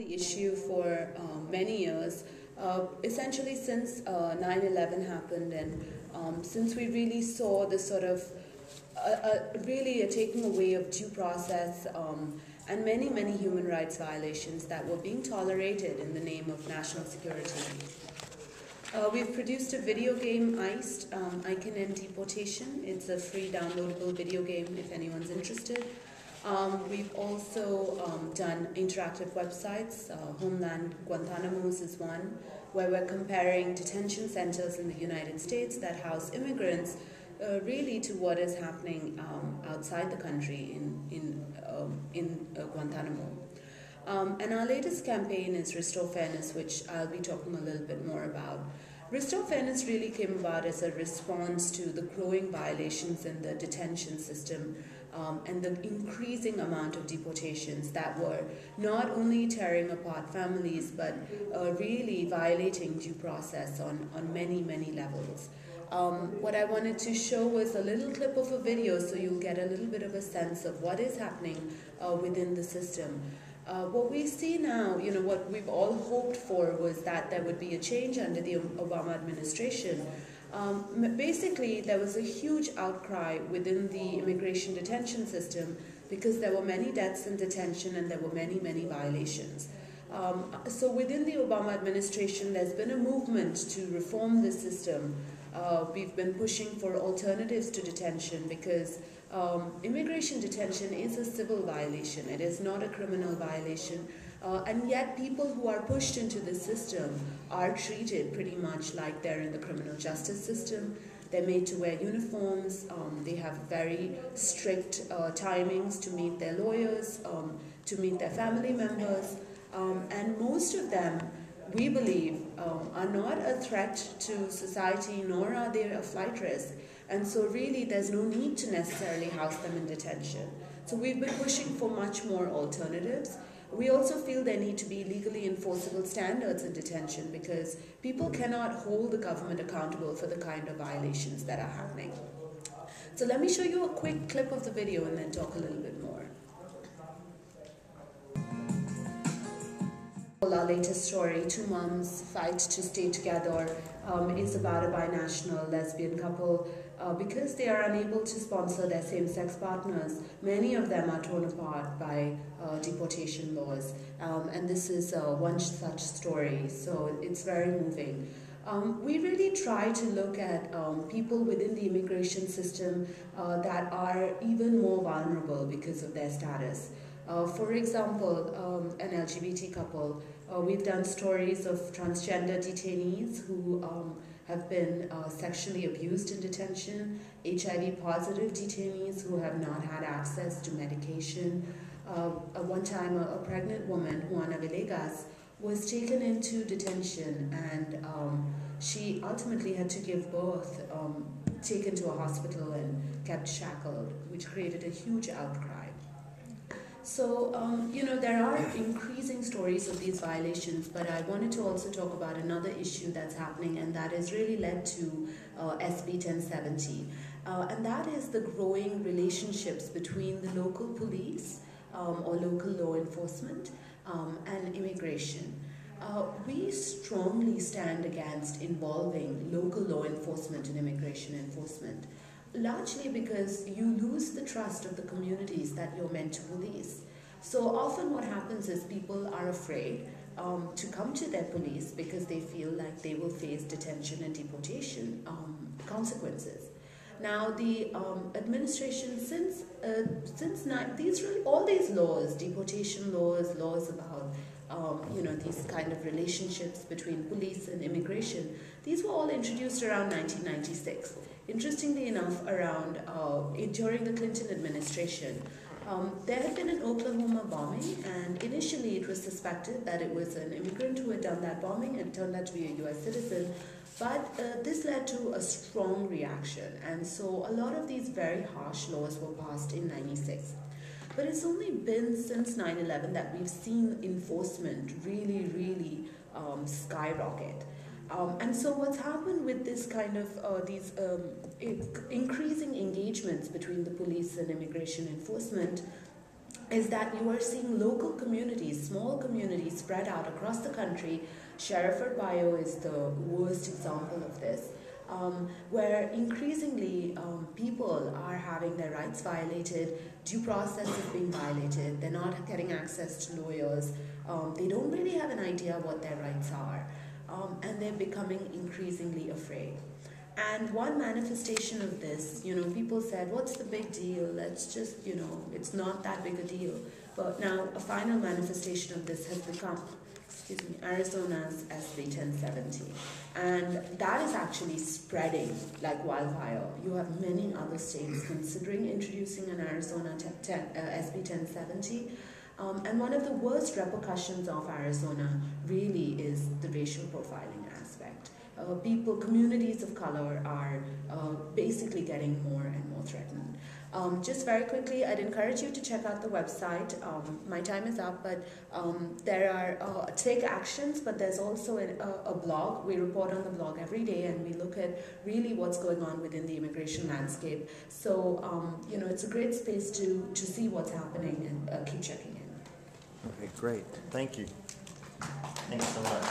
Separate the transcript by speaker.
Speaker 1: The issue for many years, essentially since 9/11 happened, and since we really saw this sort of really a taking away of due process and many human rights violations that were being tolerated in the name of national security. We've produced a video game, Iced, Icon and Deportation. It's a free downloadable video game if anyone's interested. We've also done interactive websites. Homeland Guantánamos is one, where we're comparing detention centers in the United States that house immigrants really to what is happening outside the country in Guantánamo. And our latest campaign is Restore Fairness, which I'll be talking a little bit more about. Restore Fairness really came about as a response to the growing violations in the detention system and the increasing amount of deportations that were not only tearing apart families but really violating due process on many levels. What I wanted to show was a little clip of a video so you'll get a little bit of a sense of what is happening within the system. What we see now, what we've all hoped for was that there would be a change under the Obama administration. Basically, there was a huge outcry within the immigration detention system because there were many deaths in detention and there were many violations. So within the Obama administration, there's been a movement to reform the system. We've been pushing for alternatives to detention because immigration detention is a civil violation. It is not a criminal violation. And yet people who are pushed into the system are treated pretty much like they're in the criminal justice system. They're made to wear uniforms. They have very strict timings to meet their lawyers, to meet their family members. And most of them, we believe, are not a threat to society, nor are they a flight risk. And so really there's no need to necessarily house them in detention. So we've been pushing for much more alternatives. We also feel there need to be legally enforceable standards in detention because people cannot hold the government accountable for the kind of violations that are happening. So let me show you a quick clip of the video and then talk a little bit more. Our latest story, Two Moms Fight to Stay Together, is about a binational lesbian couple. Because they are unable to sponsor their same-sex partners, many of them are torn apart by deportation laws. And this is one such story, so it's very moving. We really try to look at people within the immigration system that are even more vulnerable because of their status. For example, an LGBT couple. We've done stories of transgender detainees who have been sexually abused in detention, HIV positive detainees who have not had access to medication. One time a pregnant woman, Juana Villegas, was taken into detention and she ultimately had to give birth, taken to a hospital and kept shackled, which created a huge outcry. So, there are increasing stories of these violations, but I wanted to also talk about another issue that's happening, and that has really led to SB 1070. And that is the growing relationships between the local police or local law enforcement and immigration. We strongly stand against involving local law enforcement in immigration enforcement. Largely because you lose the trust of the communities that you're meant to police. So often what happens is people are afraid to come to their police because they feel like they will face detention and deportation consequences. Now the administration, since all these laws, deportation laws, laws about these kind of relationships between police and immigration, these were all introduced around 1996. Interestingly enough, during the Clinton administration, there had been an Oklahoma bombing, and initially it was suspected that it was an immigrant who had done that bombing and turned out to be a US citizen. But this led to a strong reaction, and so a lot of these very harsh laws were passed in '96. But it's only been since 9/11 that we've seen enforcement really skyrocket. And so what's happened with this kind of these increasing engagements between the police and immigration enforcement is that you are seeing local communities, small communities spread out across the country. Sheriford Bio is the worst example of this, where increasingly people are having their rights violated, due process is being violated, they're not getting access to lawyers, they don't really have an idea what their rights are, and they're becoming increasingly afraid. And one manifestation of this, people said, what's the big deal? Let's just, it's not that big a deal. But now a final manifestation of this has become, Arizona's SB 1070. And that is actually spreading like wildfire. You have many other states considering introducing an Arizona SB 1070. And one of the worst repercussions of Arizona really is the racial profiling aspect. Communities of color are basically getting more and more threatened. Just very quickly, I'd encourage you to check out the website. My time is up, but there are take actions, but there's also a blog. We report on the blog every day, and we look at really what's going on within the immigration landscape. So, it's a great space to see what's happening, and keep checking in.
Speaker 2: Okay, great. Thank you. Thanks so much.